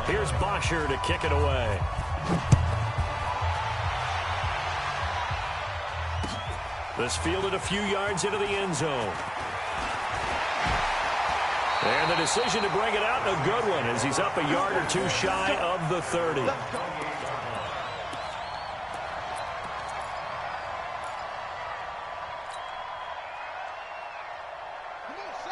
Here's Bosher to kick it away. This fielded a few yards into the end zone. And the decision to bring it out, a good one, as he's up a yard or two shy of the 30.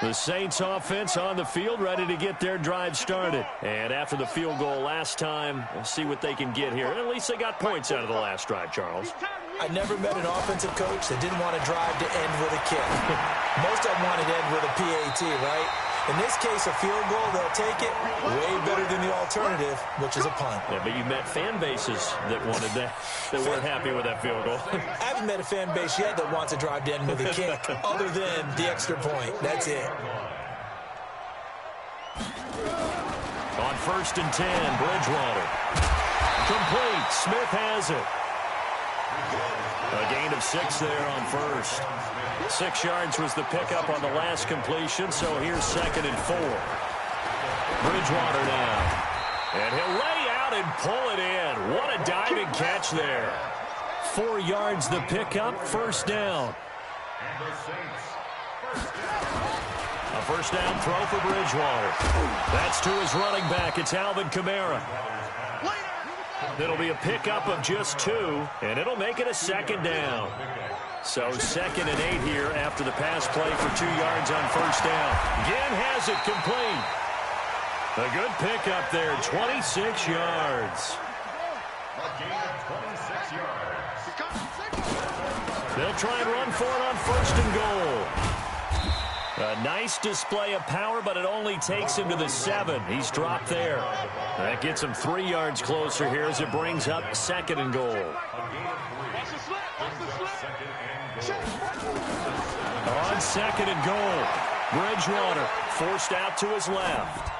The Saints offense on the field, ready to get their drive started. And after the field goal last time, we'll see what they can get here. At least they got points out of the last drive, Charles. I never met an offensive coach that didn't want to drive to end with a kick. Most of them wanted to end with a PAT, right? In this case, a field goal, they'll take it. Way better than the alternative, which is a punt. Yeah, but you met fan bases that wanted that, that weren't happy with that field goal. I haven't met a fan base yet that wants to drive to end with a kick, other than the extra point. That's it. On 1st and 10, Bridgewater. Complete. Smith has it. A gain of 6 there on first. 6 yards was the pickup on the last completion, so here's 2nd and 4. Bridgewater now. And he'll lay out and pull it in. What a diving catch there. 4 yards the pickup, 1st down. A 1st down throw for Bridgewater. That's to his running back. It's Alvin Kamara. It'll be a pickup of just 2, and it'll make it a 2nd down. So 2nd and 8 here after the pass play for 2 yards on 1st down. Again has it complete. A good pickup there, 26 yards. They'll try and run for it on 1st and goal. A nice display of power, but it only takes him to the 7. He's dropped there. That gets him 3 yards closer here as it brings up 2nd and goal. On 2nd and goal, Bridgewater forced out to his left.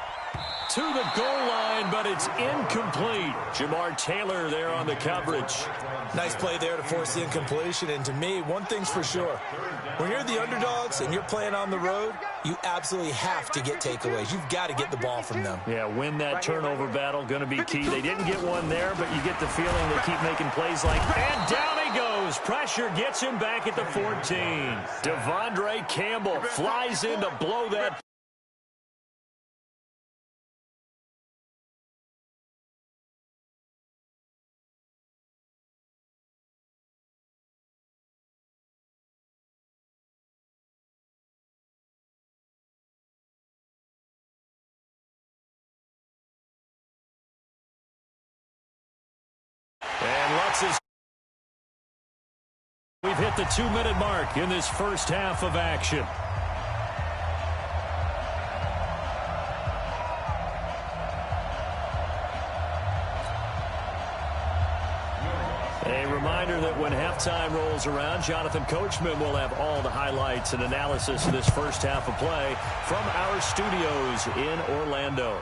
To the goal line, but it's incomplete. Jamar Taylor there on the coverage. Nice play there to force the incompletion. And to me, one thing's for sure. When you're the underdogs and you're playing on the road, you absolutely have to get takeaways. You've got to get the ball from them. Yeah, win that turnover battle, going to be key. They didn't get one there, but you get the feeling they keep making plays like, and down he goes. Pressure gets him back at the 14. Devondre Campbell flies in to blow that. And Lutz is. We've hit the 2-minute mark in this first half of action. A reminder that when halftime rolls around, Jonathan Coachman will have all the highlights and analysis of this first half of play from our studios in Orlando.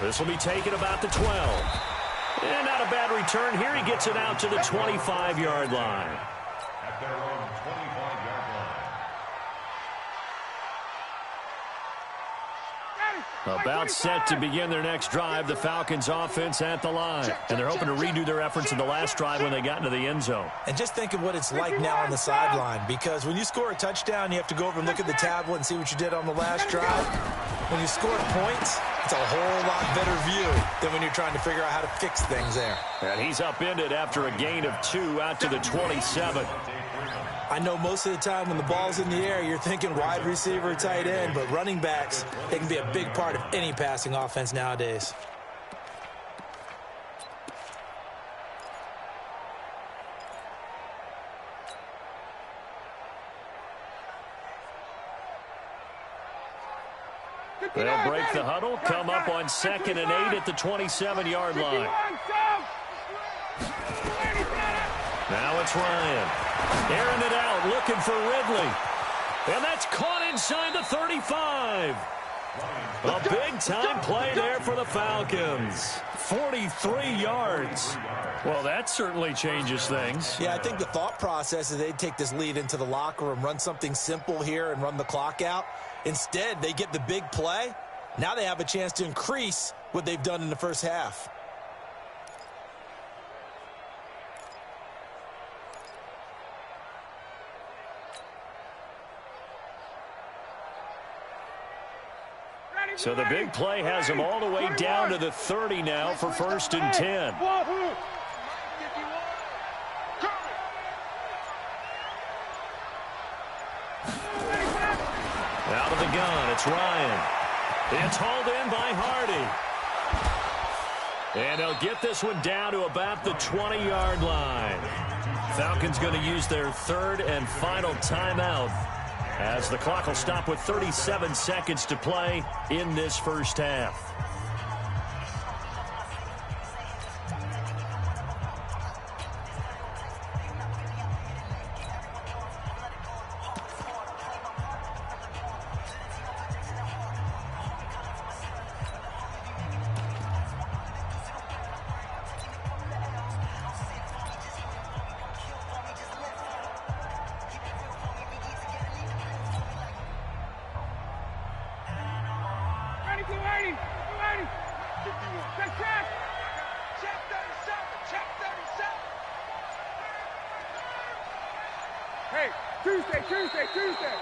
This will be taken about the 12. And not a bad return here. He gets it out to the 25-yard line. At their own 25-yard line. About set to begin their next drive. The Falcons offense at the line. And they're hoping to redo their efforts in the last drive when they got into the end zone. And just think of what it's like now on the sideline. Because when you score a touchdown, you have to go over and look at the tablet and see what you did on the last drive. When you score points, it's a whole lot better view than when you're trying to figure out how to fix things there. And he's upended after a gain of 2 out to the 27. I know most of the time when the ball's in the air, you're thinking wide receiver, tight end, but running backs, they can be a big part of any passing offense nowadays. They'll break the huddle, come up on 2nd and 8 at the 27-yard line. Now it's Ryan. Airing it out, looking for Ridley. And that's caught inside the 35. A big-time play there for the Falcons. 43 yards. Well, that certainly changes things. Yeah, I think the thought process is they'd take this lead into the locker room, run something simple here and run the clock out. Instead, they get the big play. Now they have a chance to increase what they've done in the first half. So the big play has him all the way down to the 30 now for 1st and 10. Out of the gun, it's Ryan. It's hauled in by Hardy. And they'll get this one down to about the 20-yard line. Falcons going to use their 3rd and final timeout, as the clock will stop with 37 seconds to play in this first half.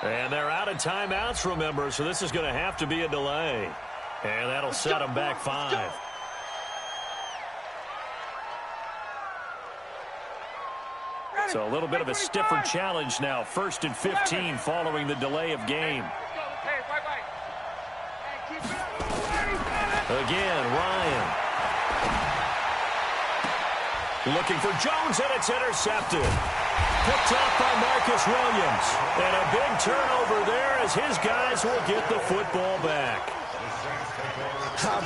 And they're out of timeouts, remember, so this is going to have to be a delay. And that'll set them back 5. So a little bit of a stiffer challenge now. 1st and 15 following the delay of game. Again, Ryan. Looking for Jones, and it's intercepted. Picked off by Marcus Williams. And a big turnover there as his guys will get the football back.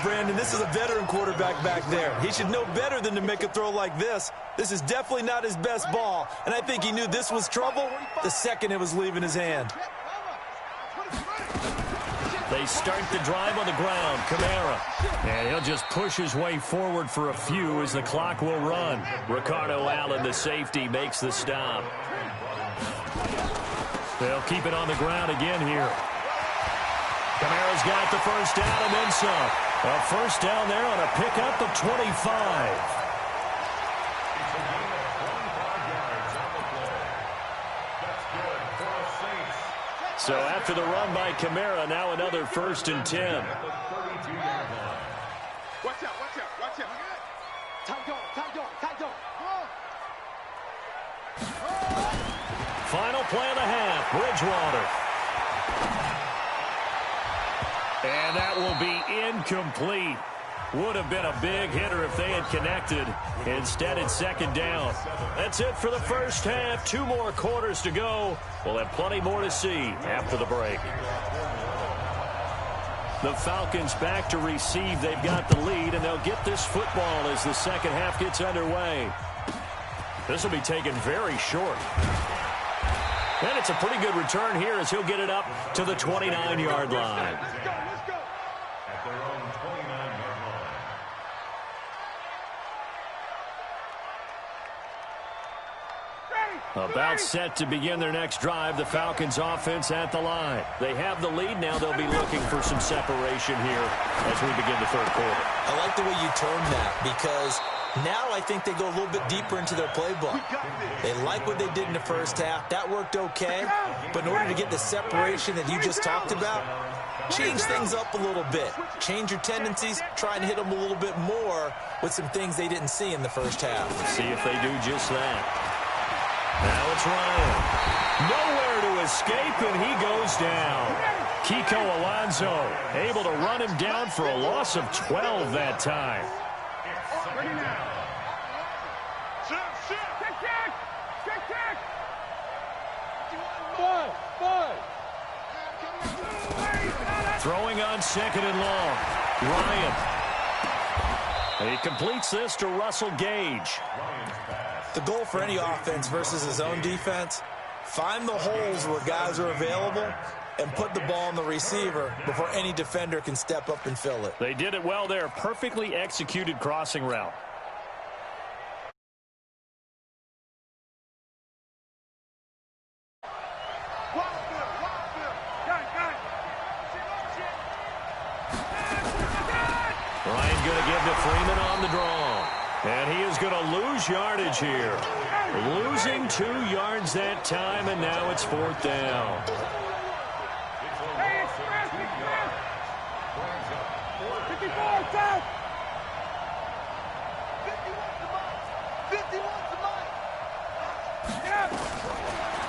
Brandon, this is a veteran quarterback back there. He should know better than to make a throw like this. This is definitely not his best ball, and I think he knew this was trouble the second it was leaving his hand. They start the drive on the ground. Kamara. And he'll just push his way forward for a few as the clock will run. Ricardo Allen, the safety, makes the stop. They'll keep it on the ground again here. Kamara's got the first down and then some. A first down there on a pickup of 25. So after the run by Kamara, now another 1st and 10. Watch out, watch out, watch out. Time. Final play of the half, Bridgewater. And that will be incomplete. Would have been a big hitter if they had connected. Instead, it's 2nd down. That's it for the first half. 2 more quarters to go. We'll have plenty more to see after the break. The Falcons back to receive. They've got the lead, and they'll get this football as the second half gets underway. This will be taken very short. And it's a pretty good return here as he'll get it up to the 29-yard line. About set to begin their next drive, the Falcons offense at the line. They have the lead. Now they'll be looking for some separation here as we begin the 3rd quarter. I like the way you termed that, because now I think they go a little bit deeper into their playbook. They like what they did in the first half. That worked okay. But in order to get the separation that you just talked about, change things up a little bit. Change your tendencies. Try and hit them a little bit more with some things they didn't see in the first half. See if they do just that. Now it's Ryan. Nowhere to escape, and he goes down. Kiko Alonso able to run him down for a loss of 12 that time. Throwing on 2nd and long. Ryan. He completes this to Russell Gage. The goal for any offense versus his own defense, find the holes where guys are available and put the ball on the receiver before any defender can step up and fill it. They did it well there. Perfectly executed crossing route. Ryan going to give to Freeman on the draw. And he is going to lose yardage here. Losing 2 yards that time, and now it's 4th down.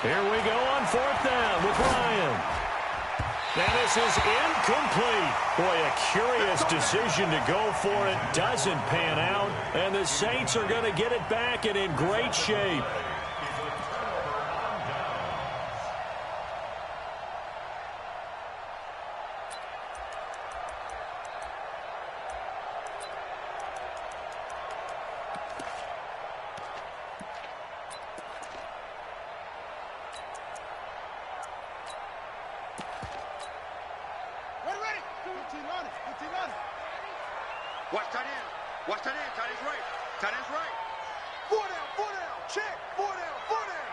Here we go on 4th down with Ryan. And this is incomplete. Boy, a curious decision to go for it. Doesn't pan out. And the Saints are going to get it back and in great shape. Watch tight end. Watch tight end. Tight end's right. Tight end's right. 4 down. 4 down. Check. 4 down. 4 down.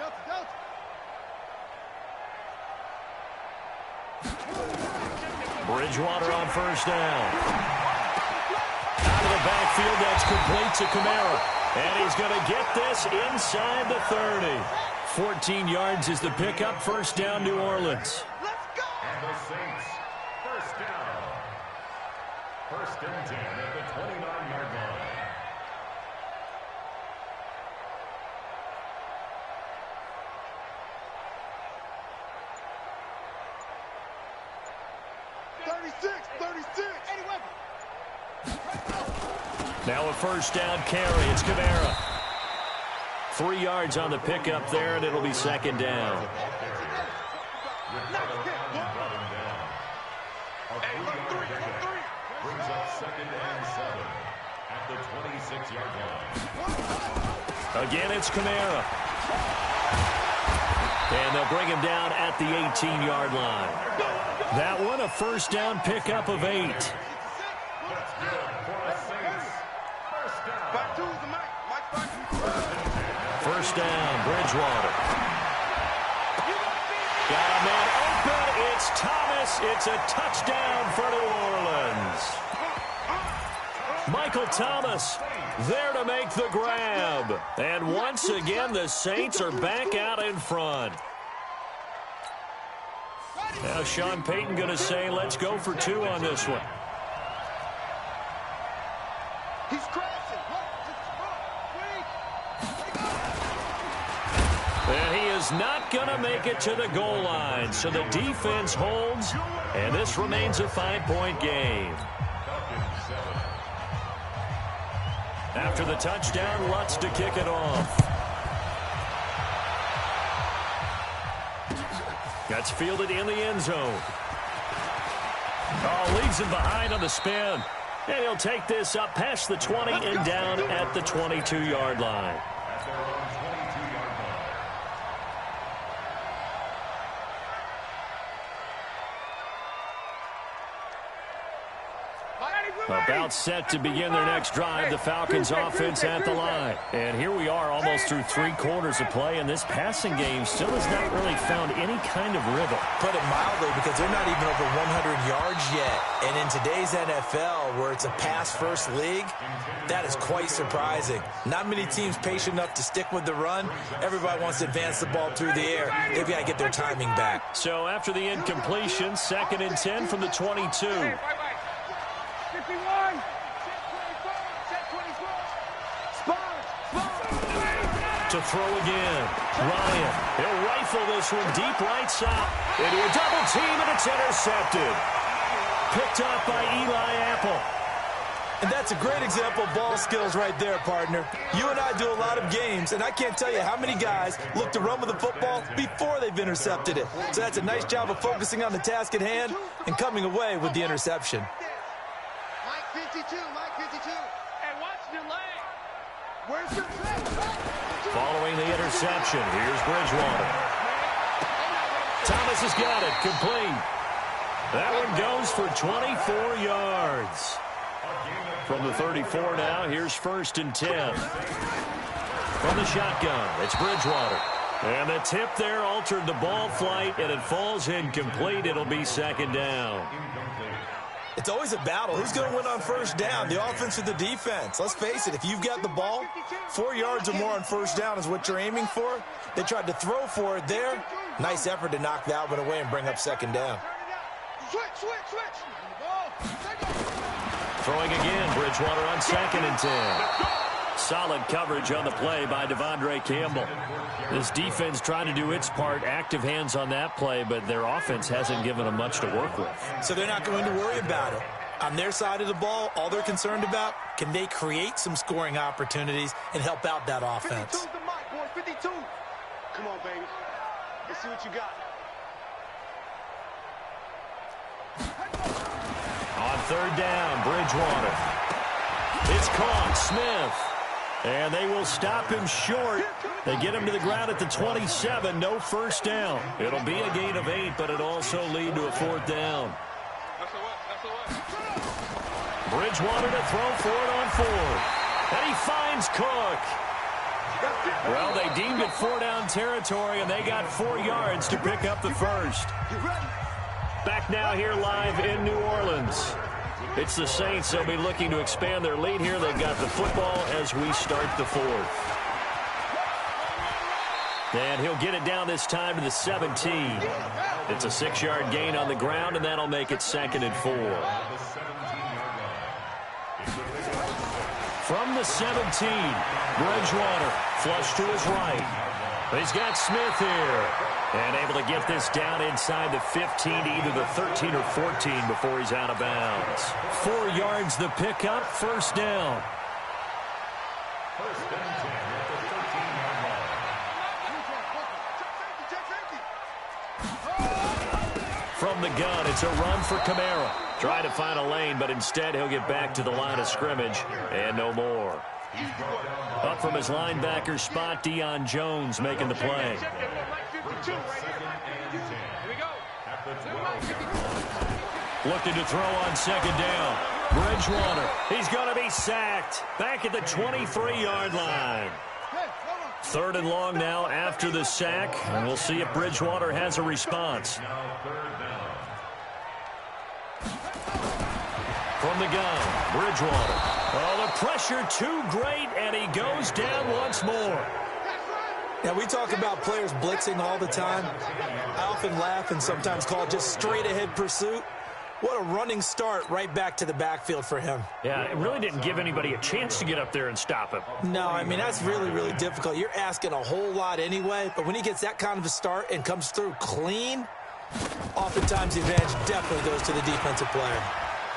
Delta. Bridgewater on 1st down. Out of the backfield, that's complete to Kamara. And he's going to get this inside the 30. 14 yards is the pickup. 1st down, New Orleans. Let's go. And the Saints, 1st down. 1st and 10 at the 29-yard line. Now a 1st down carry. It's Kamara. 3 yards on the pickup there, and it'll be 2nd down. Brings up 2nd and 7 at the 26-yard line. Again, it's Kamara. And they'll bring him down at the 18-yard line. That one, a 1st down pickup of 8. That's good for the Saints. 1st down. 1st down, Bridgewater. Got a man open. It's Thomas. It's a touchdown for New Orleans. Michael Thomas there to make the grab. And once again, the Saints are back out in front. Now Sean Payton going to say, let's go for 2 on this one. He's crashing. And he is not going to make it to the goal line. So the defense holds, and this remains a 5-point game. After the touchdown, Lutz to kick it off. That's fielded in the end zone. Oh, leaves him behind on the spin. And he'll take this up past the 20 and down at the 22-yard line. About set to begin their next drive, the Falcons offense at the line. And here we are almost through 3 quarters of play, and this passing game still has not really found any kind of rhythm. Put it mildly, because they're not even over 100 yards yet. And in today's NFL, where it's a pass-first league, that is quite surprising. Not many teams patient enough to stick with the run. Everybody wants to advance the ball through the air. They've got to get their timing back. So after the incompletion, 2nd and 10 from the 22. To throw again. Ryan, he'll rifle this one deep right side. Into a double team, and it's intercepted. Picked up by Eli Apple. And that's a great example of ball skills right there, partner. You and I do a lot of games, and I can't tell you how many guys look to run with the football before they've intercepted it. So that's a nice job of focusing on the task at hand and coming away with the interception. Mike 52. Hey, watch the leg. Where's your play? Following the interception, here's Bridgewater. Thomas has got it, complete. That one goes for 24 yards. From the 34 now, here's 1st and 10. From the shotgun, it's Bridgewater. And the tip there altered the ball flight, and it falls incomplete. It'll be second down. It's always a battle. Who's going to win on first down, the offense or the defense? Let's face it, if you've got the ball, 4 yards or more on first down is what you're aiming for. They tried to throw for it there. Nice effort to knock that one away and bring up second down. Throwing again, Bridgewater on 2nd and 10. Solid coverage on the play by Devondre Campbell. This defense trying to do its part, active hands on that play, but their offense hasn't given them much to work with. So they're not going to worry about it. On their side of the ball, all they're concerned about, can they create some scoring opportunities and help out that offense? 52's the mic, boy, 52. Come on, baby. Let's see what you got. On 3rd down, Bridgewater. It's caught, Smith. And they will stop him short. They get him to the ground at the 27. No first down. It'll be a gain of 8, but it'll also lead to a 4th down. Bridgewater to throw for it on 4th. And he finds Cook. Well, they deemed it 4-down territory, and they got 4 yards to pick up the first. Back now here live in New Orleans. It's the Saints. They'll be looking to expand their lead here. They've got the football as we start the 4th. And he'll get it down this time to the 17. It's a 6-yard gain on the ground, and that'll make it 2nd and 4. From the 17, Bridgewater flush to his right. He's got Smith here. And able to get this down inside the 15, either the 13 or 14 before he's out of bounds. 4 yards the pickup, first down. First and 10 at the 13-yard line. From the gun, it's a run for Kamara. Trying to find a lane, but instead he'll get back to the line of scrimmage and no more. Up from his linebacker spot, Deion Jones making the play. Looking to throw on 2nd down. Bridgewater, he's going to be sacked. Back at the 23-yard line. 3rd and long now after the sack, and we'll see if Bridgewater has a response. From the gun, Bridgewater. Oh, the pressure too great, and he goes down once more. Now, we talk about players blitzing all the time. I often laugh and sometimes call it just straight-ahead pursuit. What a running start right back to the backfield for him. Yeah, it really didn't give anybody a chance to get up there and stop him. No, I mean, that's really, really difficult. You're asking a whole lot anyway, but when he gets that kind of a start and comes through clean, oftentimes the advantage definitely goes to the defensive player.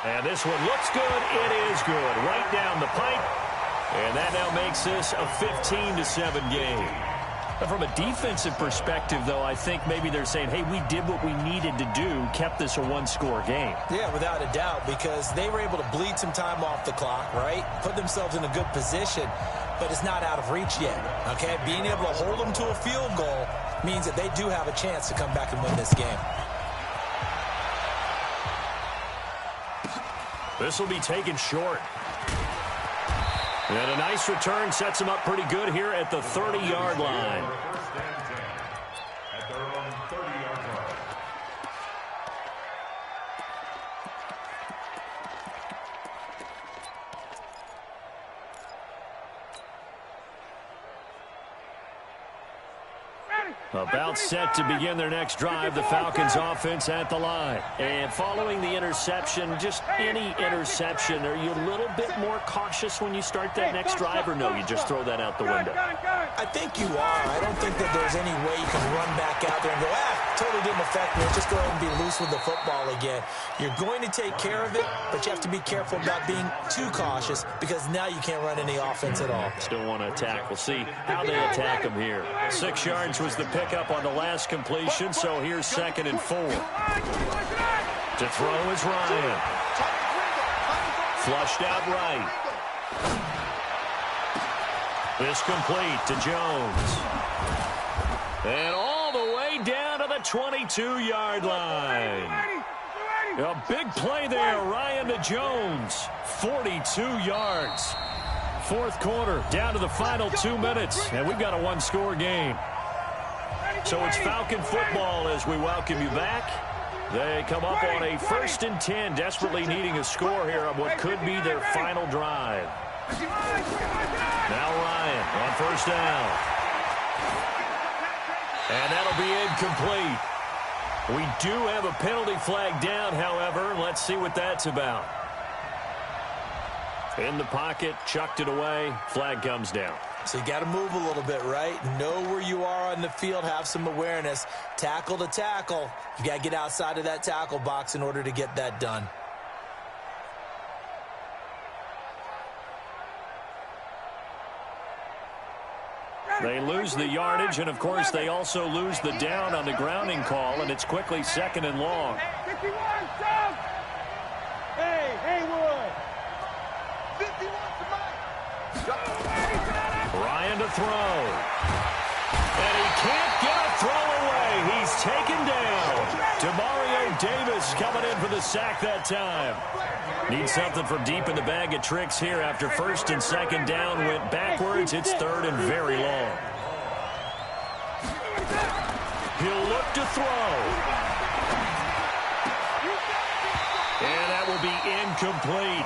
And this one looks good. It is good. Right down the pipe. And that now makes this a 15-7 game. From a defensive perspective, though, I think maybe they're saying, hey, we did what we needed to do, kept this a one-score game. Yeah, without a doubt, because they were able to bleed some time off the clock, right? Put themselves in a good position, but it's not out of reach yet, okay? Being able to hold them to a field goal means that they do have a chance to come back and win this game. This will be taken short. And a nice return sets him up pretty good here at the 30-yard line. First and 10 at their own 30-yard line. About set to begin their next drive, the Falcons offense at the line. And following the interception, just any interception, are you a little bit more cautious when you start that next drive, or no, you just throw that out the window? I think you are. I don't think that there's any way you can run back out there and go, totally didn't affect me. Just go ahead and be loose with the football again. You're going to take care of it, but you have to be careful about being too cautious because now you can't run any offense at all. Still want to attack. We'll see how they attack them here. 6 yards was the pickup on the last completion, so here's 2nd and 4. To throw is Ryan. Flushed out right. This complete to Jones. And all the way down to the 22-yard line. A big play there, Ryan to Jones. 42 yards. Fourth quarter, down to the final 2 minutes, and we've got a one-score game. So it's Falcon football as we welcome you back. They come up on a 1st and 10, desperately needing a score here on what could be their final drive. Now Ryan on 1st down. And that'll be incomplete. We do have a penalty flag down, however. Let's see what that's about. In the pocket, chucked it away, flag comes down. So you got to move a little bit, right? Know where you are on the field, have some awareness. Tackle to tackle. You got to get outside of that tackle box in order to get that done. They lose the yardage, and, of course, they also lose the down on the grounding call, and it's quickly 2nd and long. Hey, Haywood. 51 Ryan to throw. And he can't get a throw away. He's taken down. Demario Davis coming in for the sack that time. Needs something from deep in the bag of tricks here after 1st and 2nd down went backwards. It's 3rd and very long. He'll look to throw. And that will be incomplete.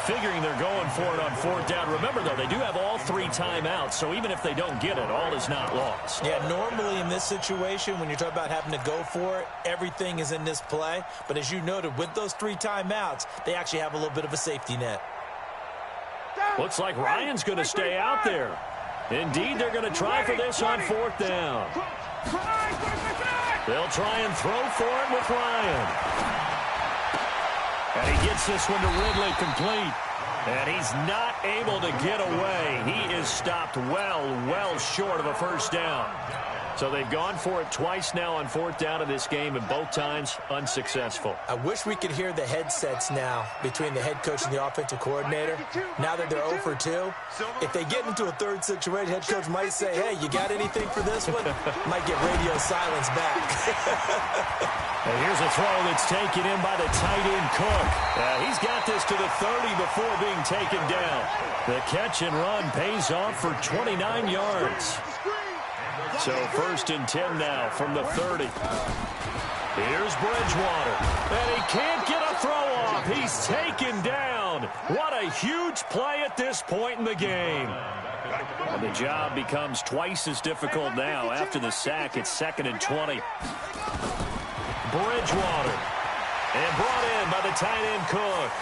Figuring they're going for it on 4th down. Remember, though, they do have all 3 timeouts, so even if they don't get it, all is not lost. Yeah, normally in this situation, when you're talking about having to go for it, everything is in this play. But as you noted, with those 3 timeouts, they actually have a little bit of a safety net. Looks like Ryan's going to stay out there. Indeed, they're going to try for this on 4th down. They'll try and throw for it with Ryan. And he gets this one to Ridley complete. And he's not able to get away. He is stopped well short of a 1st down. So they've gone for it twice now on 4th down in this game, and both times unsuccessful. I wish we could hear the headsets now between the head coach and the offensive coordinator. Now that they're 0 for 2, if they get into a 3rd situation, head coach might say, hey, you got anything for this one? Might get radio silence back. And here's a throw that's taken in by the tight end Cook. He's got this to the 30 before being taken down. The catch and run pays off for 29 yards. So 1st and 10 now from the 30. Here's Bridgewater. And he can't get a throw off. He's taken down. What a huge play at this point in the game. And the job becomes twice as difficult now. After the sack, it's 2nd and 20. Bridgewater. And brought in by the tight end Cook.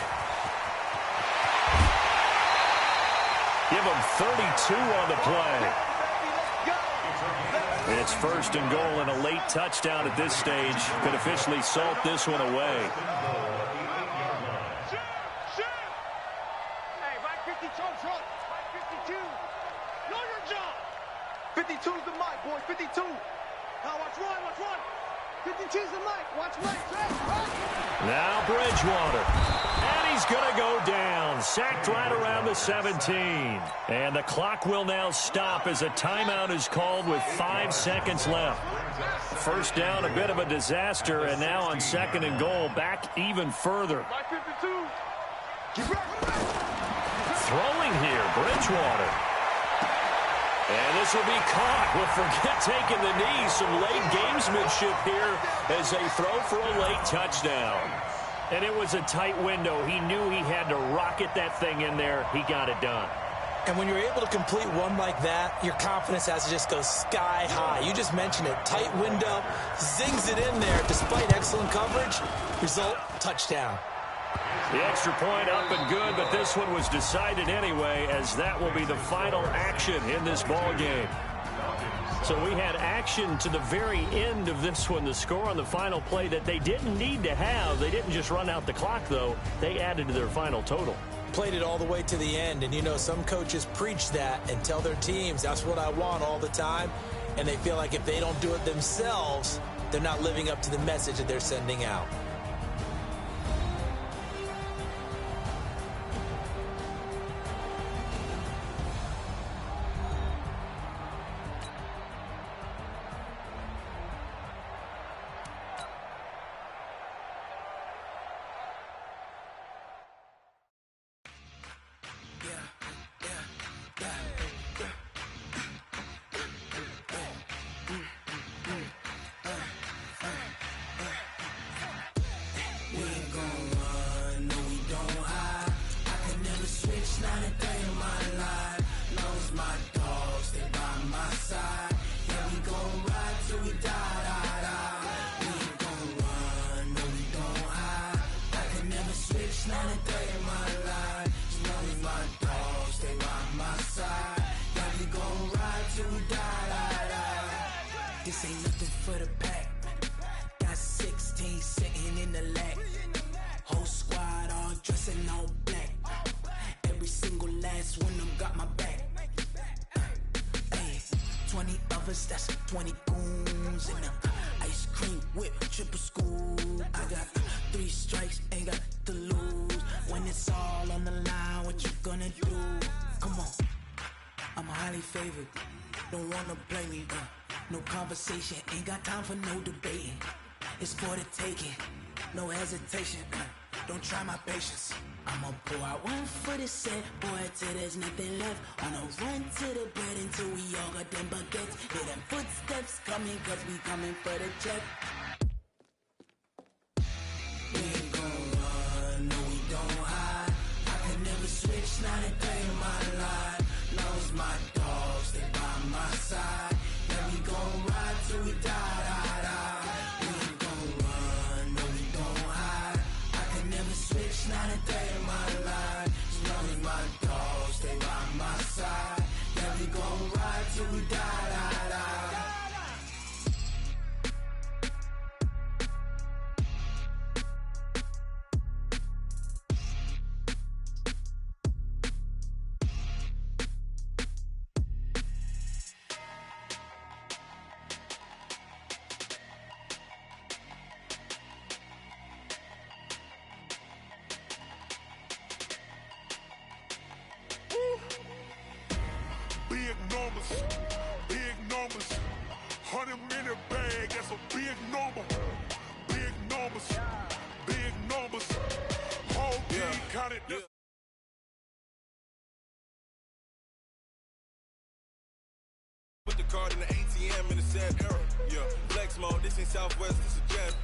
Give him 32 on the play. It's 1st and goal, and a late touchdown at this stage could officially salt this one away. Hey, right 52 front. Right 52. Know your job. 52's the mic, boys. 52. Now watch Ryan, watch Ryan. 52's the mic. Watch right. Now Bridgewater. And he's going to go down. Sacked right around the 17. And the clock will now stop as a timeout is called with 5 seconds left. 1st down, a bit of a disaster. And now on 2nd and goal, back even further. Throwing here, Bridgewater. And this will be caught. We'll forget taking the knee. Some late gamesmanship here as they throw for a late touchdown. And it was a tight window. He knew he had to rocket that thing in there. He got it done. And when you're able to complete one like that, your confidence has to just go sky high. You just mentioned it. Tight window, zings it in there despite excellent coverage. Result, touchdown. The extra point up and good, but this one was decided anyway, as that will be the final action in this ball game. So we had action to the very end of this one, the score on the final play that they didn't need to have. They didn't just run out the clock, though. They added to their final total. Played it all the way to the end, and you know some coaches preach that and tell their teams, that's what I want all the time, and they feel like if they don't do it themselves, they're not living up to the message that they're sending out. This ain't nothing for the pack. Got 16 sitting in the lag. Whole squad all dressing all black. Every single last one of them got my back. Hey, 20 of us, that's 20 goons in them. Ice cream whip, triple scoop. I got 3 strikes, ain't got to lose. When it's all on the line, what you gonna do? Come on, I'm highly favored. Don't wanna play me, no conversation, ain't got time for no debating. It's for the taking, no hesitation. Don't try my patience. I'ma pour out one for the set, boy, till there's nothing left. On a run to the bread until we all got them baguettes. Hear them footsteps coming, cause we coming for the check. We ain't gon' run, no we don't hide. I can never switch, not a day in my life. Long as my dogs stay by my side. Yeah, we gon' ride till we die, die, die. We ain't gon' run, no we don't hide. I can never switch, not a day in my life. As long as my dogs stay by my side. Yeah, we gon' ride till we die, die, die. Big numbers, 100-minute bag, that's a big number. Big numbers, whole team counted. Yeah. Put the card in the ATM in the sad era. Yeah, flex mode, this ain't Southwest, this is jet.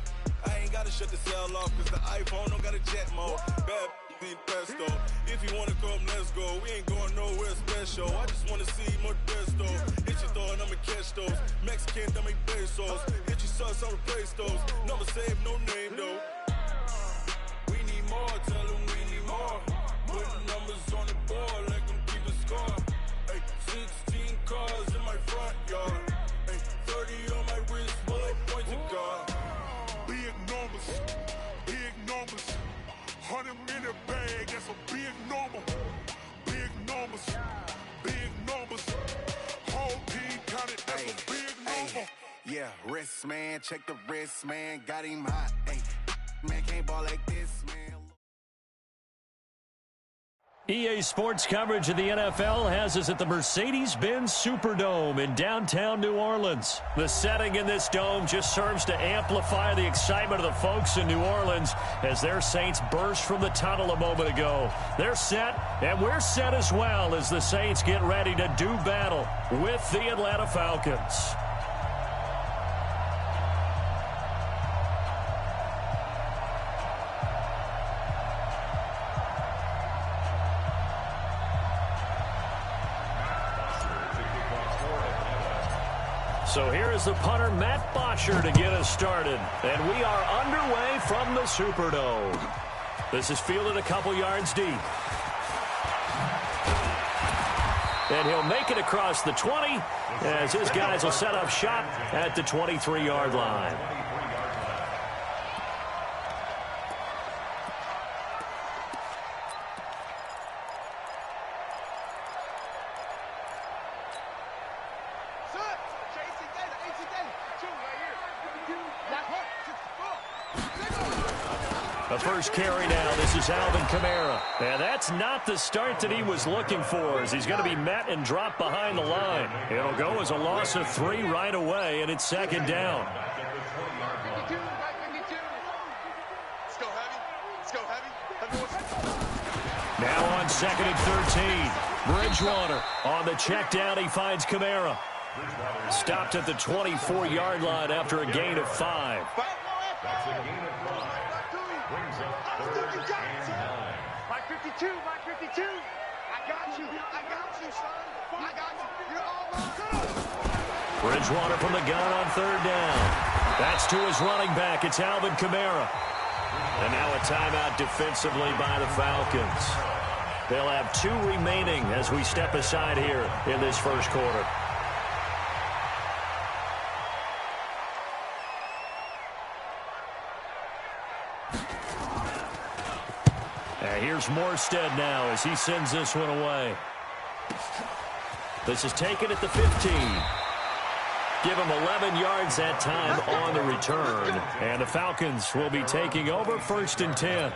I ain't gotta shut the cell off, cause the iPhone don't got a jet mode. Bad need pesto. If you wanna come, let's go. We ain't going nowhere special. I just wanna see more Modesto. Hit your throw and I'ma catch those. Mexican, that make pesos. Hit your sauce, I'll replace those. Number save, no name though. We need more, tell them we need more. Put the numbers on the board, let them keep the score. Ay, 16 cars in my front yard. Ay, 30 on my wrist, bullet points of God. Big numbers, 100-minute bag, that's a big number. Big numbers, whole team counted, that's a big number. Yeah, wrist man, check the wrist man, got him hot. Ay, man can't ball like this, man. EA Sports coverage of the NFL has us at the Mercedes-Benz Superdome in downtown New Orleans. The setting in this dome just serves to amplify the excitement of the folks in New Orleans as their Saints burst from the tunnel a moment ago. They're set, and we're set as well as the Saints get ready to do battle with the Atlanta Falcons. So here is the punter, Matt Botcher, to get us started. And we are underway from the Superdome. This is fielded a couple yards deep. And he'll make it across the 20 as his guys will set up shop at the 23-yard line. The first carry now, this is Alvin Kamara. And that's not the start that he was looking for, as he's going to be met and dropped behind the line. It'll go as a loss of 3 right away, and it's second down. Now on second and 13. Bridgewater on the check down, he finds Kamara. Stopped at the 24-yard line after a gain of 5. That's a gain of 5. Brings up third and 9. My 52. I got you, son. I got you. You're all mine. Bridgewater from the gun on third down. That's to his running back. It's Alvin Kamara. And now a timeout defensively by the Falcons. They'll have 2 remaining as we step aside here in this first quarter. And here's Morstead now as he sends this one away. This is taken at the 15. Give him 11 yards that time on the return. And the Falcons will be taking over 1st and 10.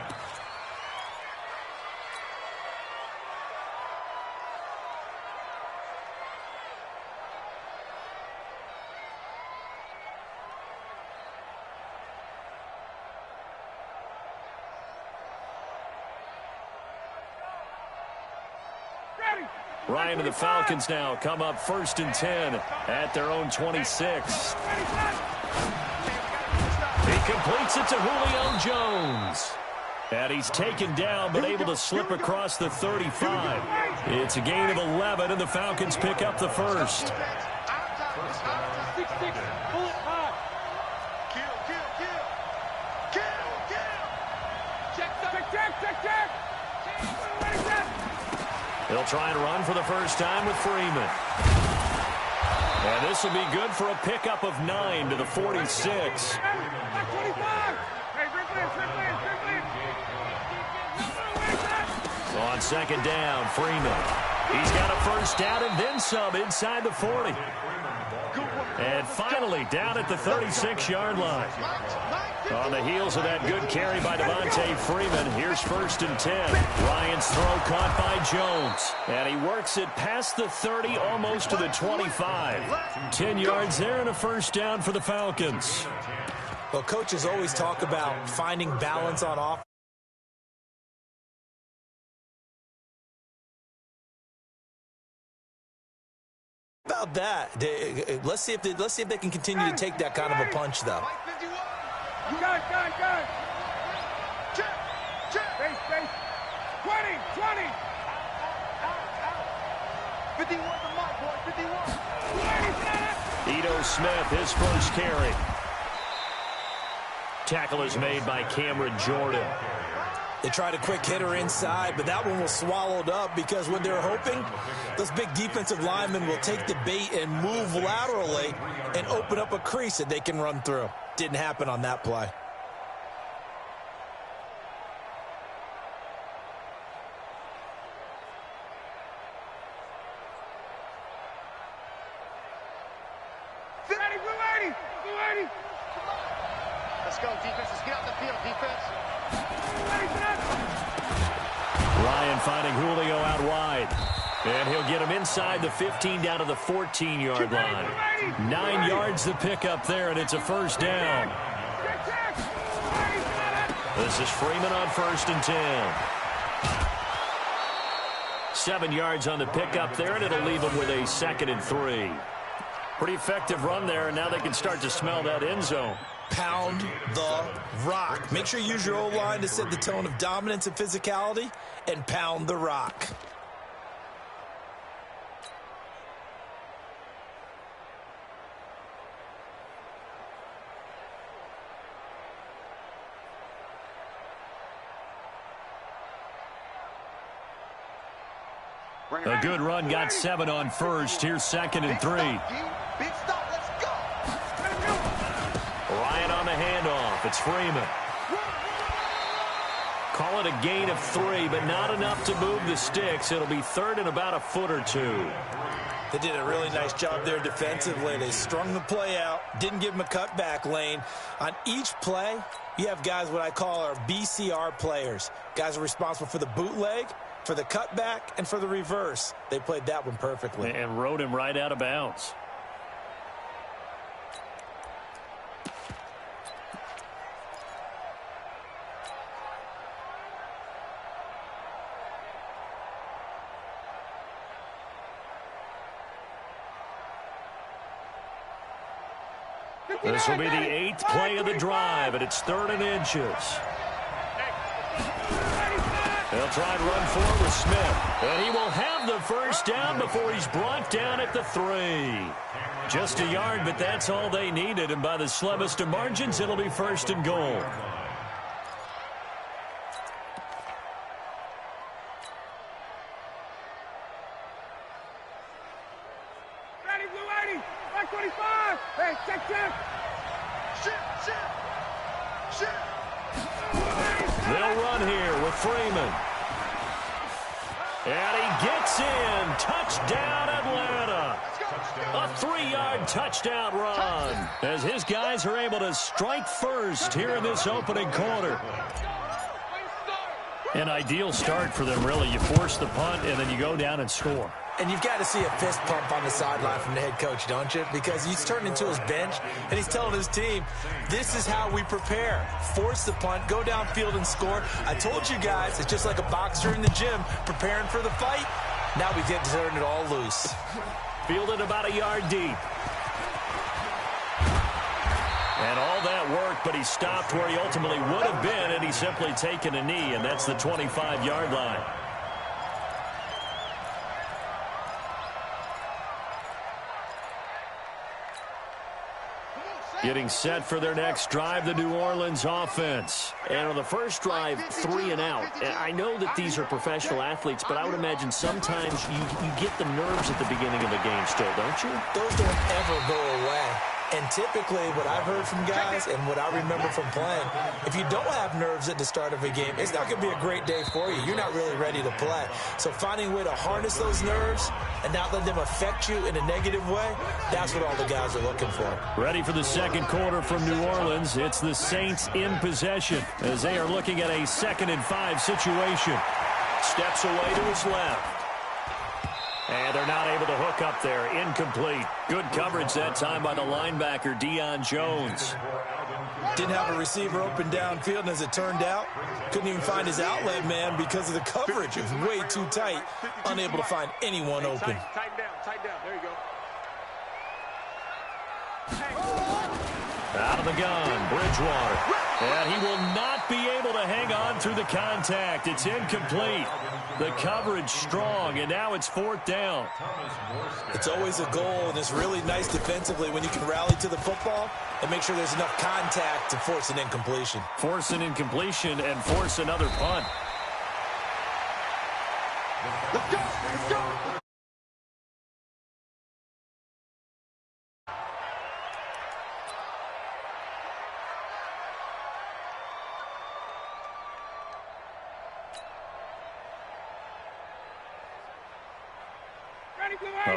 Ryan and the Falcons now come up 1st and 10 at their own 26. He completes it to Julio Jones. And he's taken down but able to slip across the 35. It's a gain of 11 and the Falcons pick up the first. They'll try and run for the first time with Freeman. And this will be good for a pickup of 9 to the 46. On 2nd down, Freeman. He's got a first down and then some inside the 40. And finally down at the 36-yard line. On the heels of that good carry by Devontae Freeman, here's 1st and 10. Ryan's throw caught by Jones. And he works it past the 30, almost to the 25. 10 yards there and a first down for the Falcons. Well, coaches always talk about finding balance on offense. About that, let's see if they can continue to take that kind of a punch, though. Gun. Check. Base. 20. 51 the mark, boy. 51. Ito Smith, his first carry. Tackle is made by Cameron Jordan. They tried a quick hitter inside, but that one was swallowed up because what they're hoping, those big defensive linemen will take the bait and move laterally and open up a crease that they can run through. Didn't happen on that play. Let's go, defense. Let's get out the field, defense. Ryan finding Julio out wide. And he'll get him inside the 15 down to the 14-yard line. 9 yards to pick up there, and it's a first down. This is Freeman on 1st and 10. 7 yards on the pickup there, and it'll leave him with a 2nd and 3. Pretty effective run there, and now they can start to smell that end zone. Pound the rock. Make sure you use your O-line to set the tone of dominance and physicality, and pound the rock. A good run, got 7 on 1st. Here's 2nd and 3. Big stop, let's go. Ryan on the handoff. It's Freeman. Call it a gain of 3, but not enough to move the sticks. It'll be 3rd and about a foot or 2. They did a really nice job there defensively. They strung the play out, didn't give him a cutback lane. On each play, you have guys what I call our BCR players. Guys are responsible for the bootleg, for the cutback, and for the reverse. They played that one perfectly. And rode him right out of bounds. This will be the 8th play of the drive, and it's 3rd and inches. They'll try and run forward with Smith. And he will have the first down before he's brought down at the 3. Just a yard, but that's all they needed. And by the slimmest of margins, it'll be 1st and goal. Ready, blue 80. 525. Hey, check. Shit. They'll run here with Freeman. And he gets in. Touchdown, Atlanta. A 3-yard touchdown run as his guys are able to strike first here in this opening quarter. An ideal start for them, really. You force the punt, and then you go down and score. And you've got to see a fist pump on the sideline from the head coach, don't you? Because he's turned into his bench, and he's telling his team, this is how we prepare. Force the punt, go downfield and score. I told you guys, it's just like a boxer in the gym preparing for the fight. Now we get to turn it all loose. Fielded about a yard deep. And all that work, but he stopped where he ultimately would have been, and he's simply taken a knee, and that's the 25-yard line. Getting set for their next drive, the New Orleans offense. And on the first drive, 3 and out. I know that these are professional athletes, but I would imagine sometimes you get the nerves at the beginning of a game still, don't you? Those don't ever go away. And typically, what I've heard from guys and what I remember from playing, if you don't have nerves at the start of a game, it's not going to be a great day for you. You're not really ready to play. So finding a way to harness those nerves and not let them affect you in a negative way, that's what all the guys are looking for. Ready for the second quarter from New Orleans. It's the Saints in possession as they are looking at a 2nd and 5 situation. Steps away to his left. And they're not able to hook up there. Incomplete. Good coverage that time by the linebacker, Deion Jones. Didn't have a receiver open downfield, and as it turned out, couldn't even find his outlet man because of the coverage. It was way too tight. Unable to find anyone open. Tighten down. There you go. Out of the gun, Bridgewater. And he will not be able to hang on through the contact. It's incomplete. The coverage strong, and now it's 4th down. It's always a goal, and it's really nice defensively when you can rally to the football and make sure there's enough contact to force an incompletion. Force an incompletion and force another punt. Let's go.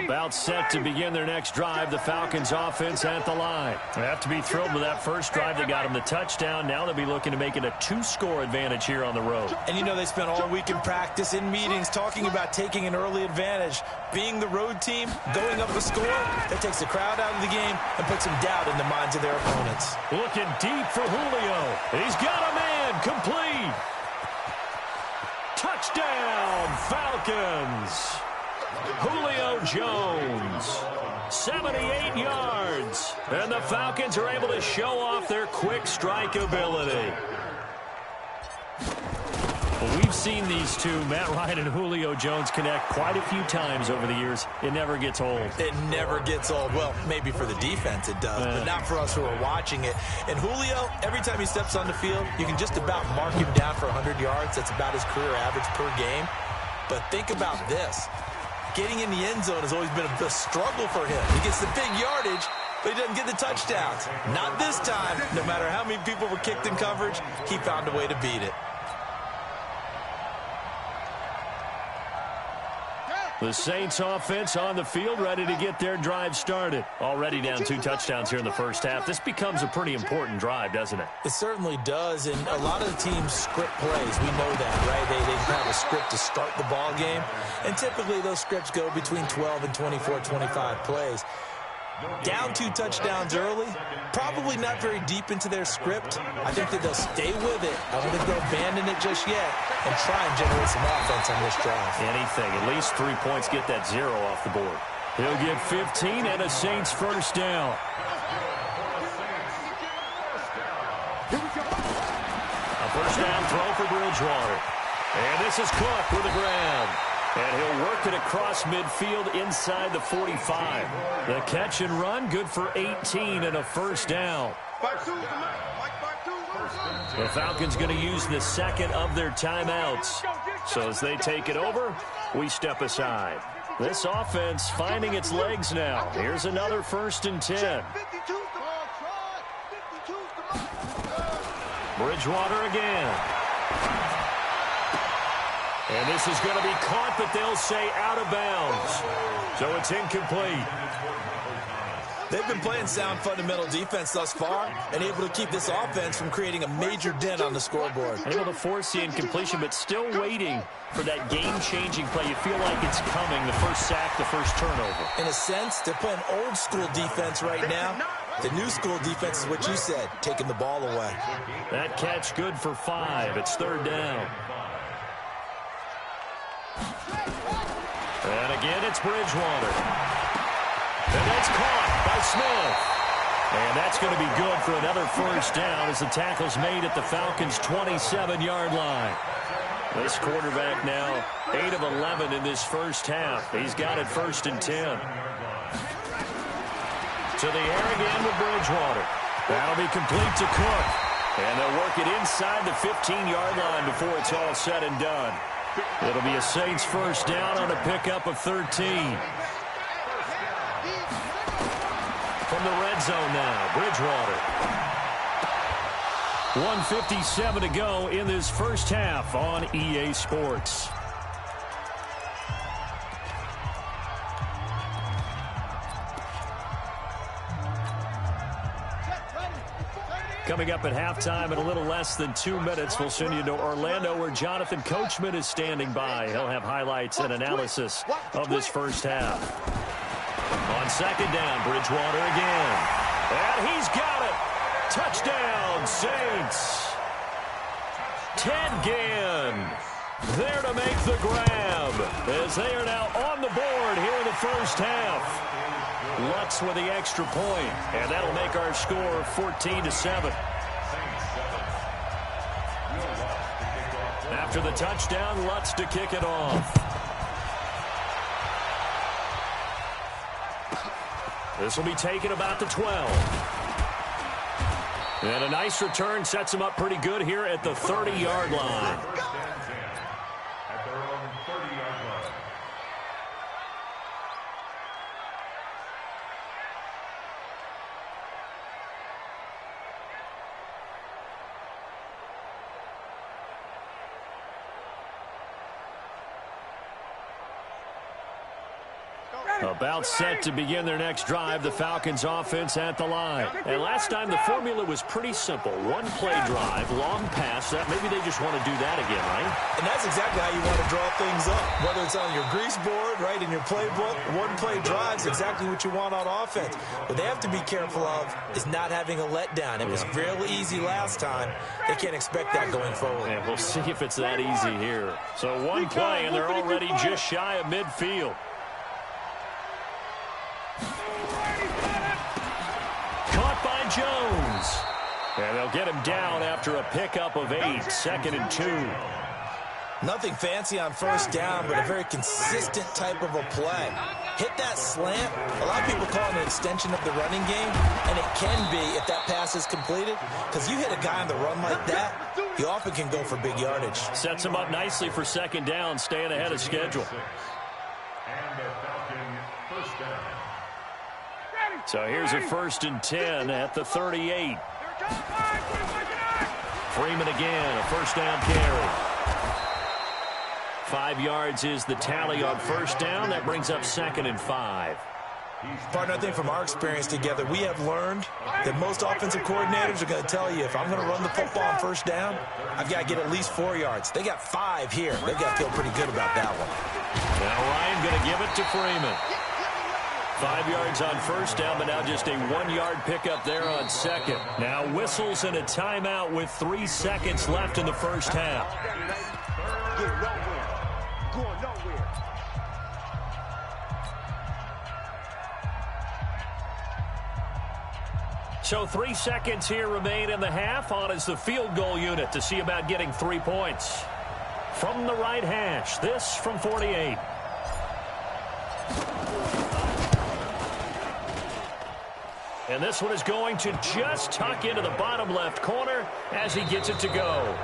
About set to begin their next drive, the Falcons offense at the line. They have to be thrilled with that first drive that got them the touchdown. Now they'll be looking to make it a 2-score advantage here on the road. And you know they spent all week in practice, in meetings, talking about taking an early advantage. Being the road team, going up a score, that takes the crowd out of the game and puts some doubt in the minds of their opponents. Looking deep for Julio. He's got a man, complete. Touchdown, Falcons. Julio Jones, 78 yards, and the Falcons are able to show off their quick strike ability. Well, we've seen these two, Matt Ryan and Julio Jones, connect quite a few times over the years. It never gets old. It never gets old. Well, maybe for the defense it does, but not for us who are watching it. And Julio, every time he steps on the field, you can just about mark him down for 100 yards. That's about his career average per game. But think about this. Getting in the end zone has always been a struggle for him. He gets the big yardage, but he doesn't get the touchdowns. Not this time. No matter how many people were kicked in coverage, he found a way to beat it. The Saints offense on the field, ready to get their drive started. Already down 2 touchdowns here in the first half. This becomes a pretty important drive, doesn't it? It certainly does, and a lot of the teams script plays. We know that, right? They have a script to start the ball game, and typically those scripts go between 12 and 24, 25 plays. Down 2 touchdowns early, probably not very deep into their script. I think that they'll stay with it. I don't think they'll abandon it just yet and try and generate some offense on this drive. Anything, at least 3 points, get that 0 off the board. He'll get 15 and a Saints first down. A first down throw for Bridgewater. And this is Cook with the grab. And he'll work it across midfield inside the 45. The catch and run, good for 18 and a first down. The Falcons going to use the second of their timeouts. So as they take it over, we step aside. This offense finding its legs now. Here's another 1st and 10. Bridgewater again. And this is going to be caught, but they'll say out of bounds. So it's incomplete. They've been playing sound fundamental defense thus far and able to keep this offense from creating a major dent on the scoreboard. Able to force the incompletion, but still waiting for that game-changing play. You feel like it's coming, the first sack, the first turnover. In a sense, they're playing old-school defense right now. The new school defense is what you said, taking the ball away. That catch good for 5. It's third down. And again, it's Bridgewater. And that's caught by Smith. And that's going to be good for another first down as the tackle's made at the Falcons' 27-yard line. This quarterback now 8 of 11 in this first half. He's got it first and 10. To the air again with Bridgewater. That'll be complete to Cook. And they'll work it inside the 15-yard line before it's all said and done. It'll be a Saints first down on a pickup of 13. From the red zone now, Bridgewater. 1:57 to go in this first half on EA Sports. Coming up at halftime in a little less than 2 minutes, we'll send you to Orlando where Jonathan Coachman is standing by. He'll have highlights and analysis of this first half. On second down, Bridgewater again. And he's got it. Touchdown, Saints. Ted Ginn there to make the grab as they are now on the board here in the first half. Lutz with the extra point, and that'll make our score 14-7. After the touchdown, Lutz to kick it off. This will be taken about the 12. And a nice return sets him up pretty good here at the 30-yard line. At their own 30-yard line. About set to begin their next drive, the Falcons offense at the line. And last time the formula was pretty simple. One play drive, long pass. That maybe they just want to do that again, right? And that's exactly how you want to draw things up. Whether it's on your grease board, right, in your playbook, one play drive's exactly what you want on offense. What they have to be careful of is not having a letdown. It was real easy last time. They can't expect that going forward. And we'll see if it's that easy here. So one play, and they're already just shy of midfield. Caught by Jones. And they'll get him down after a pickup of 8, 2nd and 2. Nothing fancy on first down, but a very consistent type of a play. Hit that slant. A lot of people call it an extension of the running game, and it can be if that pass is completed, because you hit a guy on the run like that, he often can go for big yardage. Sets him up nicely for second down, staying ahead of schedule. And the Falcon first down. So here's a 1st and 10 at the 38. Freeman again, a first down carry. 5 yards is the tally on first down. That brings up 2nd and 5. Partner, I think from our experience together, we have learned that most offensive coordinators are going to tell you, if I'm going to run the football on first down, I've got to get at least 4 yards. They got 5 here. They've got to feel pretty good about that one. Now Ryan going to give it to Freeman. 5 yards on first down, but now just a 1-yard pickup there on second. Now whistles and a timeout with 3 seconds left in the first half. Going nowhere. So 3 seconds here remain in the half. On is the field goal unit to see about getting 3 points. From the right hash, this from 48. And this one is going to just tuck into the bottom left corner as he gets it to go.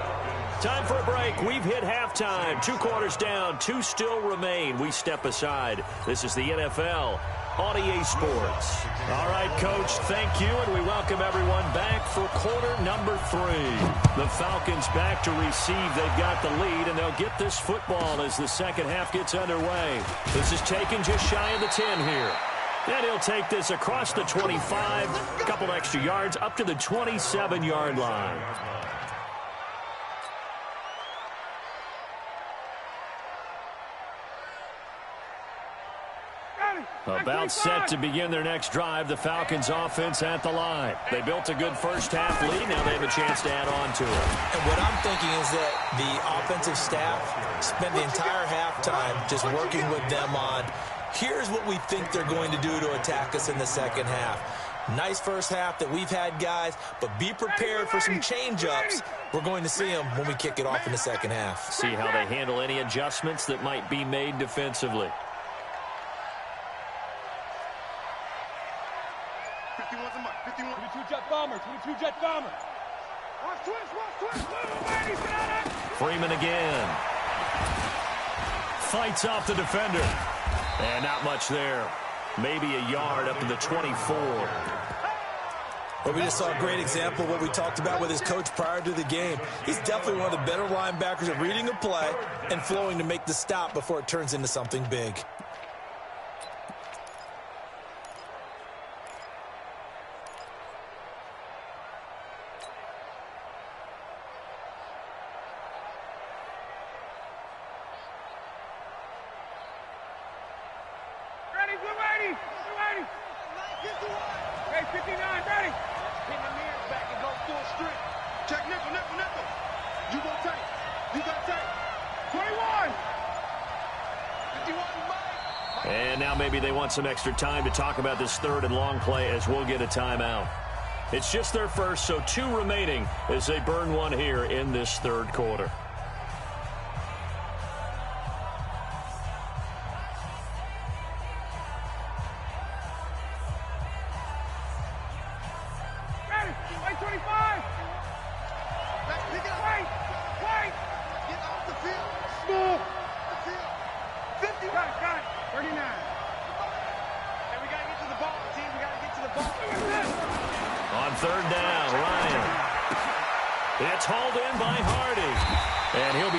Time for a break. We've hit halftime. 2 quarters down. 2 still remain. We step aside. This is the NFL on EA Sports. All right, Coach, thank you, and we welcome everyone back for quarter number 3. The Falcons back to receive. They've got the lead, and they'll get this football as the second half gets underway. This is taken just shy of the 10 here. And he'll take this across the 25, a couple extra yards, up to the 27-yard line. About set to begin their next drive, the Falcons offense at the line. They built a good first half lead. Now they have a chance to add on to it. And what I'm thinking is that the offensive staff spent the entire halftime just working with them on, here's what we think they're going to do to attack us in the second half. Nice first half that we've had, guys, but be prepared for some change-ups. We're going to see them when we kick it off in the second half. See how they handle any adjustments that might be made defensively. 22-jet bomber, 22-jet bomber. Watch twist. Freeman again. Fights off the defender. And not much there. Maybe a yard up to the 24. Well, we just saw a great example of what we talked about with his coach prior to the game. He's definitely one of the better linebackers at reading a play and flowing to make the stop before it turns into something big. And now maybe they want some extra time to talk about this third and long play as we'll get a timeout. It's just their first, so 2 remaining as they burn one here in this third quarter.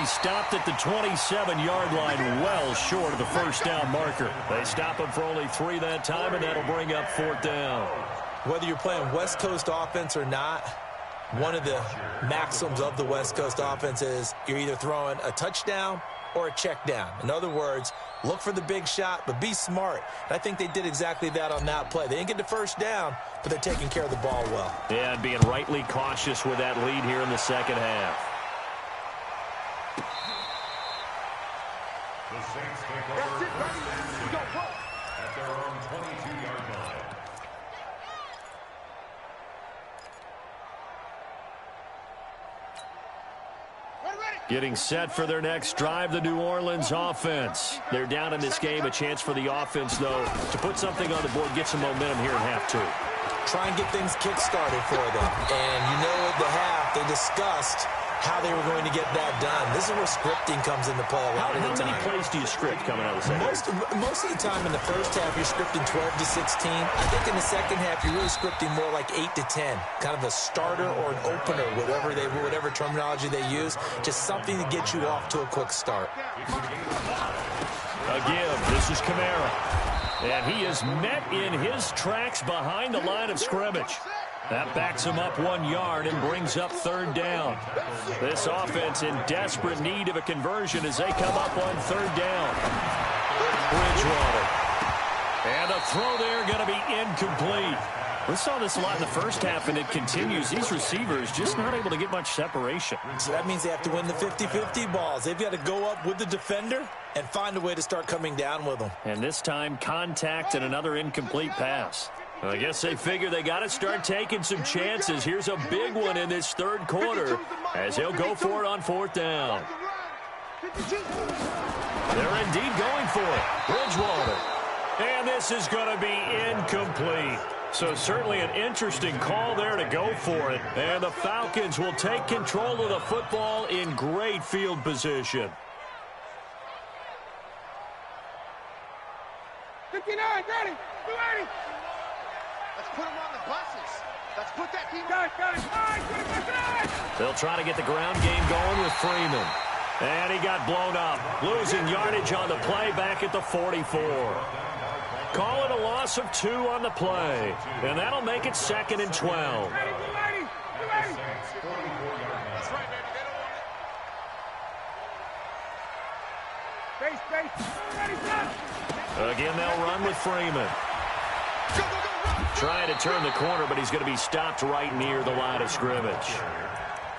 Stopped at the 27-yard line, well short of the first down marker. They stop him for only 3 that time, and that'll bring up 4th down. Whether you're playing West Coast offense or not, one of the maxims of the West Coast offense is you're either throwing a touchdown or a check down. In other words, look for the big shot, but be smart. And I think they did exactly that on that play. They didn't get the first down, but they're taking care of the ball well. Yeah, and being rightly cautious with that lead here in the second half. The Saints take over at their own 22-yard line. Getting set for their next drive, the New Orleans offense. They're down in this game. A chance for the offense, though, to put something on the board, get some momentum here in half 2. Try and get things kick-started for them. And you know at the half, they discussed how they were going to get that done. This is where scripting comes into play a lot of the time. How many plays do you script coming out of the second half? Most of the time in the first half, you're scripting 12 to 16. I think in the second half, you're really scripting more like 8 to 10. Kind of a starter or an opener, whatever terminology they use. Just something to get you off to a quick start. Again, this is Kamara. And he is met in his tracks behind the line of scrimmage. That backs him up 1 yard and brings up 3rd down. This offense in desperate need of a conversion as they come up on 3rd down. Bridgewater. And a throw there going to be incomplete. We saw this a lot in the first half, and it continues. These receivers just not able to get much separation. So that means they have to win the 50-50 balls. They've got to go up with the defender and find a way to start coming down with them. And this time, contact and another incomplete pass. I guess they figure they got to start taking some chances. Here's a big one in this third quarter as they'll go for it on 4th down. They're indeed going for it. Bridgewater. And this is going to be incomplete. So certainly an interesting call there to go for it. And the Falcons will take control of the football in great field position. 59, ready, 280. Let's put them on the buses. Let's put that team on. Got it. All right, they'll try to get the ground game going with Freeman. And he got blown up. Losing yardage on the play back at the 44. Call it a loss of 2 on the play. And that'll make it 2nd and 12. Ready. That's right, baby. They don't want it. Base. Ready, set. Again, they'll run with Freeman. Trying to turn the corner, but he's going to be stopped right near the line of scrimmage.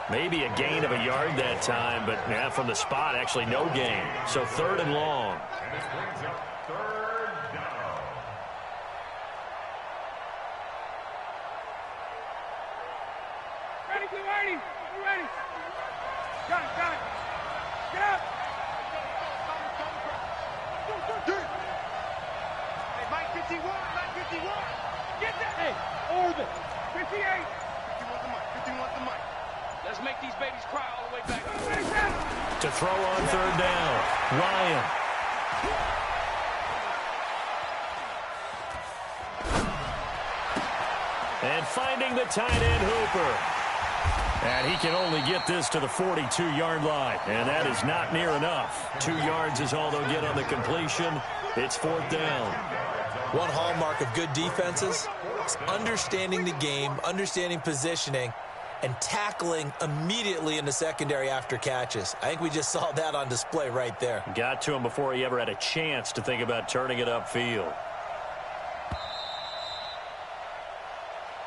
Maybe a gain of a yard that time, but from the spot, actually no gain. So 3rd and long. And this brings up 3rd down. Ready, 280. You ready? Got it. Get up. Hey, Mike 51. Get that. Hey, orbit. 58. 51 the mic. Let's make these babies cry all the way back. To throw on 3rd down, Ryan. And finding the tight end, Hooper. And he can only get this to the 42-yard line. And that is not near enough. 2 yards is all they'll get on the completion. It's 4th down. One hallmark of good defenses is understanding the game, understanding positioning, and tackling immediately in the secondary after catches. I think we just saw that on display right there. Got to him before he ever had a chance to think about turning it upfield.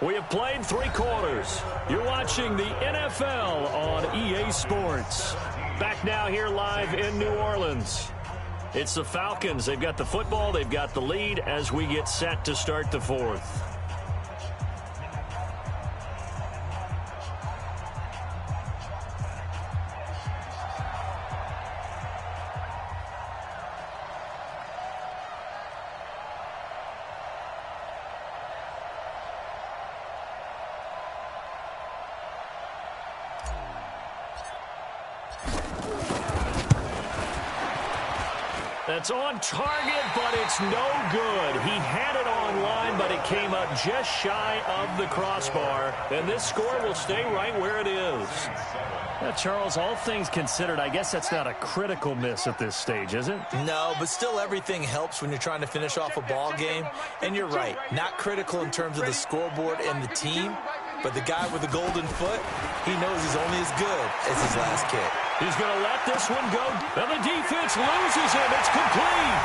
We have played 3 quarters. You're watching the NFL on EA Sports. Back now here live in New Orleans. It's the Falcons. They've got the football. They've got the lead as we get set to start the 4th. It's on target, but it's no good. He had it on line, but it came up just shy of the crossbar. And this score will stay right where it is. Charles, all things considered, I guess that's not a critical miss at this stage, is it? No, but still everything helps when you're trying to finish off a ball game. And you're right, not critical in terms of the scoreboard and the team. But the guy with the golden foot, he knows he's only as good as his last kick. He's going to let this one go. And the defense loses him. It's complete.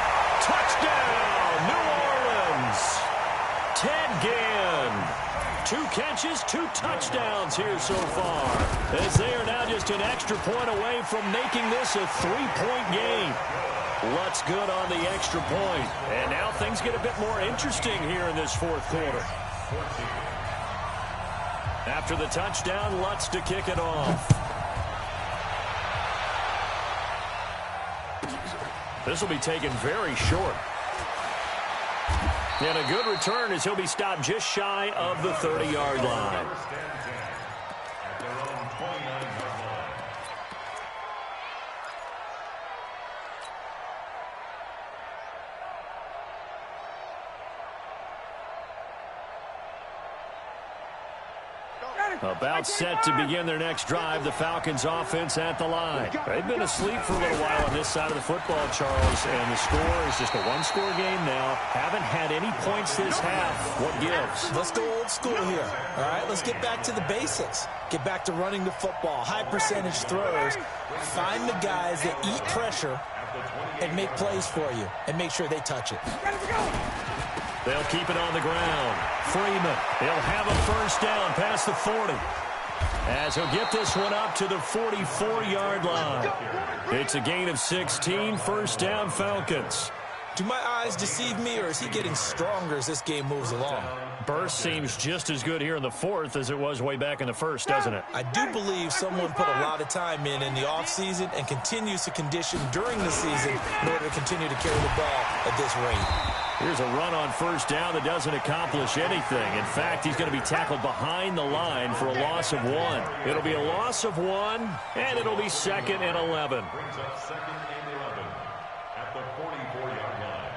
Touchdown, New Orleans. Ted Ginn. 2 catches, 2 touchdowns here so far. As they are now just an extra point away from making this a 3-point game. Lutz good on the extra point. And now things get a bit more interesting here in this 4th quarter. After the touchdown, Lutz to kick it off. This will be taken very short. And a good return as he'll be stopped just shy of the 30-yard line. About set to begin their next drive, the Falcons offense at the line. They've been asleep for a little while on this side of the football, Charles, and the score is just a 1-score game now. Haven't had any points this half. What gives? Let's go old school here. All right, let's get back to the basics. Get back to running the football, high percentage throws. Find the guys that eat pressure and make plays for you and make sure they touch it. They'll keep it on the ground. Freeman, he'll have a first down past the 40. As he'll get this one up to the 44-yard line. It's a gain of 16, first down Falcons. Do my eyes deceive me, or is he getting stronger as this game moves along? Burst seems just as good here in the fourth as it was way back in the first, doesn't it? I do believe someone put a lot of time in the offseason and continues to condition during the season in order to continue to carry the ball at this rate. Here's a run on first down that doesn't accomplish anything. In fact, he's going to be tackled behind the line for a loss of 1. It'll be a loss of 1, and it'll be 2nd and 11. Brings up 2nd and 11 at the 44-yard line.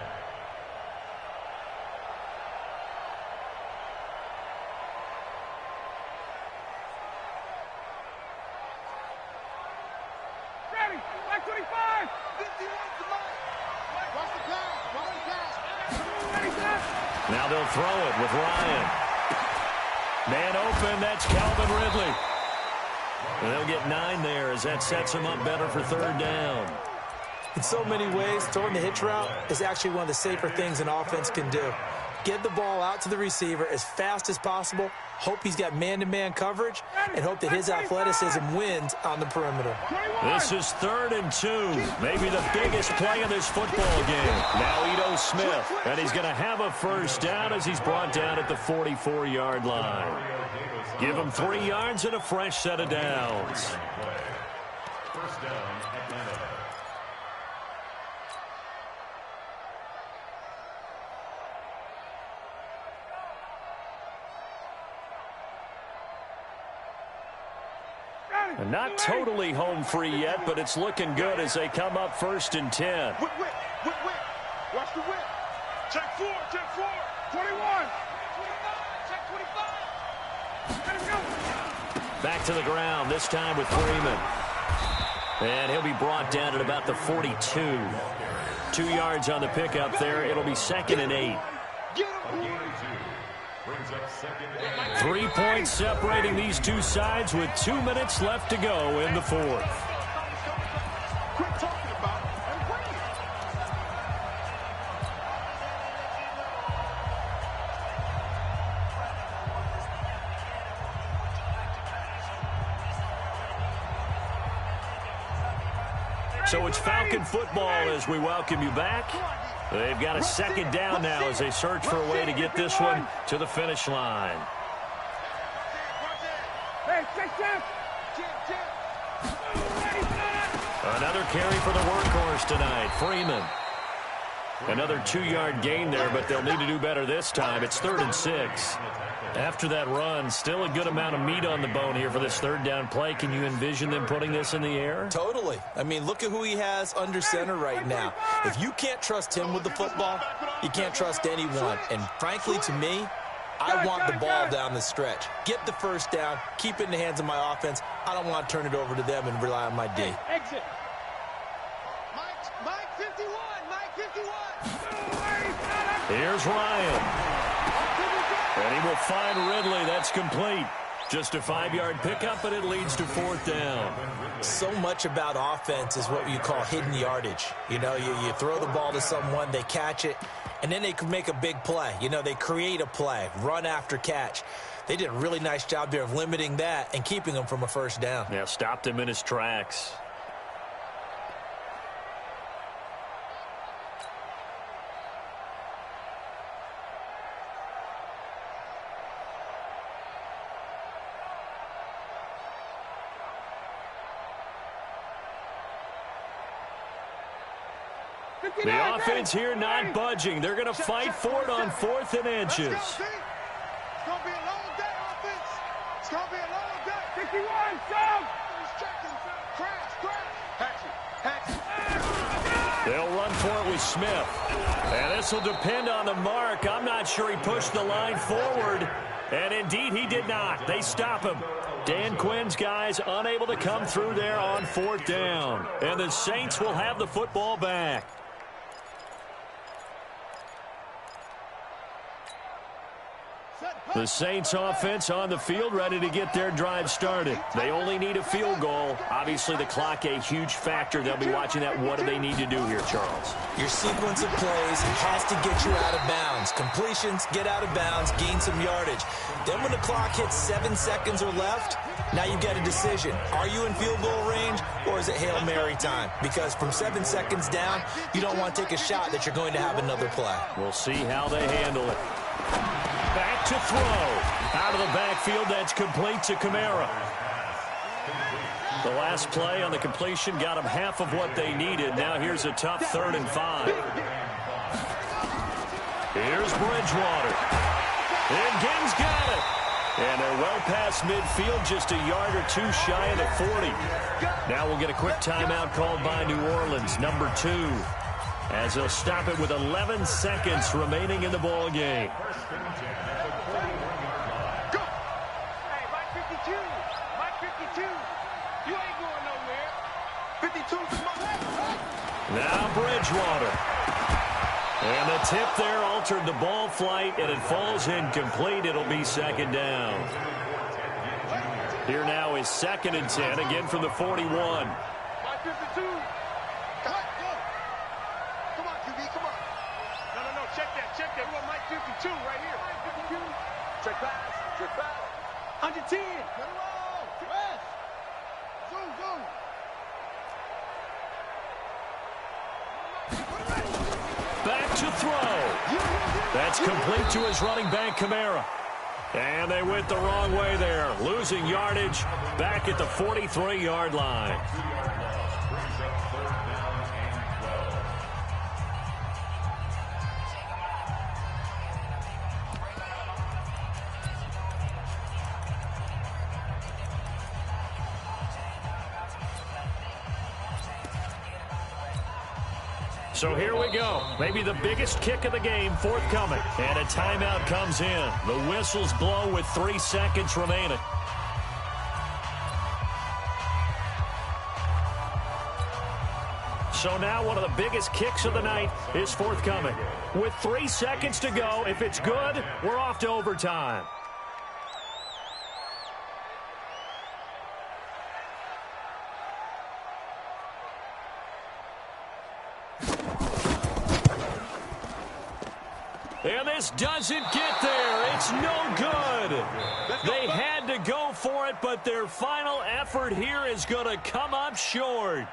Ready, like 25. 51 to Mike. Watch the pass, watch the pass. Now they'll throw it with Ryan. Man open, that's Calvin Ridley. And they'll get 9 there as that sets him up better for 3rd down. In so many ways, throwing the hitch route is actually one of the safer things an offense can do. Get the ball out to the receiver as fast as possible, hope he's got man-to-man coverage, and hope that his athleticism wins on the perimeter. This is 3rd and 2, maybe the biggest play of this football game. Now Ito Smith, and he's going to have a first down as he's brought down at the 44-yard line. Give him 3 yards and a fresh set of downs. First down, Atlanta. And not totally home free yet, but it's looking good as they come up 1st and 10. Whip. Watch the whip. Check 4, 21. Check 25. Let him go. Back to the ground, this time with Freeman. And he'll be brought down at about the 42. 2 yards on the pickup there. It'll be 2nd and 8. 3 points separating these two sides with 2 minutes left to go in the 4th. Quit talking about it and play it. So it's Falcon football as we welcome you back. They've got a 2nd down now as they search for a way to get this one to the finish line. Another carry for the workhorse tonight, Freeman. Another 2-yard gain there, but they'll need to do better this time. It's 3rd and 6. After that run, still a good amount of meat on the bone here for this 3rd down play. Can you envision them putting this in the air? Totally. I mean, look at who he has under center right now. If you can't trust him with the football, you can't trust anyone. And frankly, to me, I want the ball down the stretch. Get the first down, keep it in the hands of my offense. I don't want to turn it over to them and rely on my D. Exit. Mike 51. Mike 51. Here's Ryan. And he will find Ridley. That's complete. Just a 5-yard pickup, but it leads to 4th down. So much about offense is what you call hidden yardage. You know, you throw the ball to someone, they catch it, and then they can make a big play. You know, they create a play, run after catch. They did a really nice job there of limiting that and keeping him from a first down. Yeah, stopped him in his tracks. The offense here not budging. They're going to fight for it on 4th and inches. It's going to be a long day, offense. It's going to be a long day. 51, jump. Crash. They'll run for it with Smith. And this will depend on the mark. I'm not sure he pushed the line forward. And indeed, he did not. They stop him. Dan Quinn's guys unable to come through there on 4th down. And the Saints will have the football back. Set. The Saints offense on the field, ready to get their drive started. They only need a field goal. Obviously, the clock a huge factor. They'll be watching that. What do they need to do here, Charles? Your sequence of plays has to get you out of bounds. Completions, get out of bounds, gain some yardage. Then when the clock hits 7 seconds or left, now you get a decision. Are you in field goal range, or is it Hail Mary time? Because from 7 seconds down, you don't want to take a shot that you're going to have another play. We'll see how they handle it. Back to throw. Out of the backfield, that's complete to Kamara. The last play on the completion got them half of what they needed. Now here's a tough 3rd and 5. Here's Bridgewater. And Gibbs got it. And they're well past midfield, just a yard or two shy of the 40. Now we'll get a quick timeout called by New Orleans, number 2. As they'll stop it with 11 seconds remaining in the ball game. Go! Hey, Mike 52. Mike 52. You ain't going nowhere. 52 is my left. Now Bridgewater. And the tip there altered the ball flight, and it falls incomplete. It'll be 2nd down. Here now is 2nd and 10, again from the 41. Mike 52. Check that. We want Mike 52 right here. Mike 52. Check pass. Under 10. Get him on. Rest. Zoom. Back to throw. That's complete to his running back, Kamara. And they went the wrong way there, losing yardage back at the 43-yard line. So here we go. Maybe the biggest kick of the game forthcoming. And a timeout comes in. The whistles blow with 3 seconds remaining. So now one of the biggest kicks of the night is forthcoming. With 3 seconds to go, if it's good, we're off to overtime. And this doesn't get there. It's no good. They had to go for it, but their final effort here is going to come up short.